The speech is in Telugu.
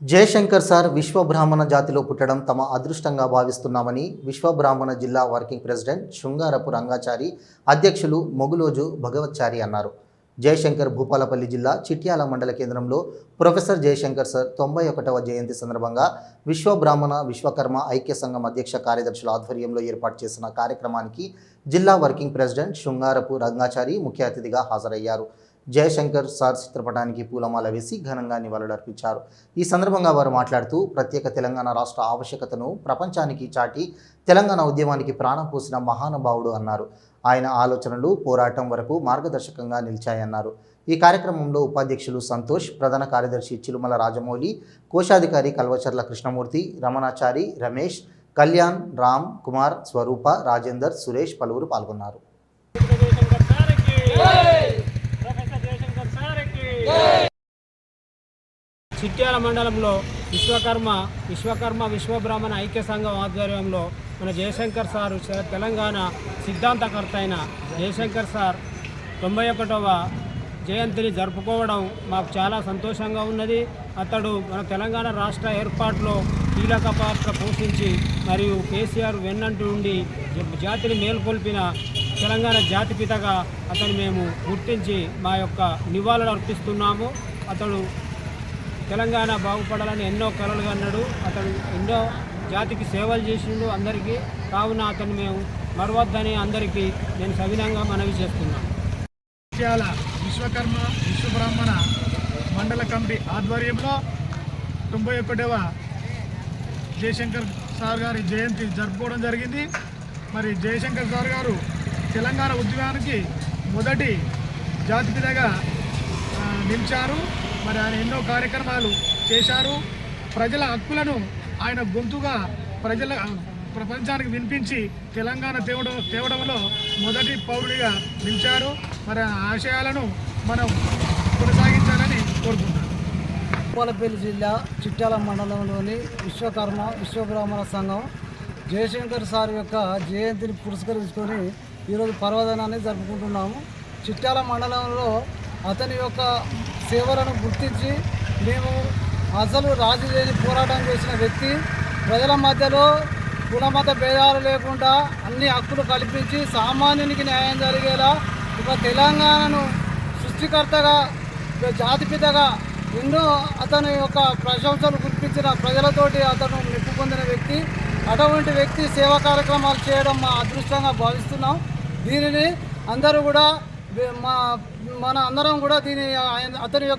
జయశంకర్ సార్ విశ్వబ్రాహ్మణ జాతిలో పుట్టడం తమ అదృష్టంగా భావిస్తున్నామని విశ్వబ్రాహ్మణ జిల్లా వర్కింగ్ ప్రెసిడెంట్ శృంగారపు రంగాచారి అధ్యక్షులు మొగులోజు భగవత్చారి అన్నారు. జయశంకర్ భూపాలపల్లి జిల్లా చిట్యాల మండల కేంద్రంలో ప్రొఫెసర్ జయశంకర్ సార్ 91వ జయంతి సందర్భంగా విశ్వబ్రాహ్మణ విశ్వకర్మ ఐక్య సంఘం అధ్యక్ష కార్యదర్శుల ఆధ్వర్యంలో ఏర్పాటు చేసిన కార్యక్రమానికి జిల్లా వర్కింగ్ ప్రెసిడెంట్ శృంగారపు రంగాచారి ముఖ్య అతిథిగా హాజరయ్యారు. జయశంకర్ సార్ చిత్రపటానికి పూలమాల వేసి ఘనంగా నివాళులర్పించారు. ఈ సందర్భంగా వారు మాట్లాడుతూ ప్రత్యేక తెలంగాణ రాష్ట్ర ఆవశ్యకతను ప్రపంచానికి చాటి తెలంగాణ ఉద్యమానికి ప్రాణం పోసిన మహానుభావుడు అన్నారు. ఆయన ఆలోచనలు పోరాటం వరకు మార్గదర్శకంగా నిలిచాయన్నారు. ఈ కార్యక్రమంలో ఉపాధ్యక్షులు సంతోష్, ప్రధాన కార్యదర్శి చిలుమల రాజమౌళి, కోశాధికారి కల్వచర్ల కృష్ణమూర్తి, రమణాచారి, రమేష్, కళ్యాణ్, రామ్ కుమార్, స్వరూప, రాజేందర్, సురేష్ పలువురు పాల్గొన్నారు. చిట్యాల మండలంలో విశ్వకర్మ విశ్వబ్రాహ్మణ ఐక్య సంఘం ఆధ్వర్యంలో మన జయశంకర్ సార్ తెలంగాణ సిద్ధాంతకర్త అయిన జయశంకర్ సార్ 91వ జయంతిని జరుపుకోవడం మాకు చాలా సంతోషంగా ఉన్నది. అతడు మన తెలంగాణ రాష్ట్ర ఏర్పాటులో కీలక పాత్ర పోషించి మరియు కేసీఆర్ వెన్నంటి ఉండి జాతిని మేల్కొల్పిన తెలంగాణ జాతిపితగా అతను మేము గుర్తించి మా యొక్క నివాళులు అర్పిస్తున్నాము. అతడు తెలంగాణ బాగుపడాలని ఎన్నో కలలు కన్నాడు. అతను ఎన్నో జాతికి సేవలు చేసిండు అందరికీ. కావున అతను మేము మరవద్దని అందరికీ నేను సవినంగా మనవి చేస్తున్నాను. చిట్యాల విశ్వకర్మ విశ్వబ్రాహ్మణ మండల కమిటీ ఆధ్వర్యంలో 91వ జయశంకర్ సార్ గారి జయంతి జరుపుకోవడం జరిగింది. మరి జయశంకర్ సార్ గారు తెలంగాణ ఉద్యమానికి మొదటి జాతిపితగా నిలిచారు. మరి ఆయన ఎన్నో కార్యక్రమాలు చేశారు. ప్రజల హక్కులను ఆయన గొంతుగా ప్రపంచానికి వినిపించి తెలంగాణ తేవడంలో మొదటి పౌరుడిగా నిలిచారు. మరి ఆ ఆశయాలను మనం కొనసాగించాలని కోరుకుంటున్నాను. భూపాలపల్లి జిల్లా చిట్యాల మండలంలోని విశ్వకర్మ విశ్వబ్రాహ్మణ సంఘం జయశంకర్ సార్ యొక్క జయంతిని పురస్కరించుకొని ఈరోజు పర్వదినాన్ని జరుపుకుంటున్నాము. చిట్యాల మండలంలో అతని యొక్క సేవలను గుర్తించి మేము అసలు రాజీ లేని పోరాటం చేసిన వ్యక్తి. ప్రజల మధ్యలో కులమత భేదాలు లేకుండా అన్ని హక్కులు కల్పించి సామాన్యునికి న్యాయం జరిగేలా ఒక తెలంగాణను సృష్టికర్తగా జాతిపితగా ఎన్నో అతని యొక్క ప్రశంసలు గుర్తించిన ప్రజలతోటి అతను మెప్పు పొందిన వ్యక్తి. అటువంటి వ్యక్తి సేవా కార్యక్రమాలు చేయడం మా అదృష్టంగా భావిస్తున్నాం. దీనిని అందరూ కూడా మన అందరం కూడా అతని యొక్క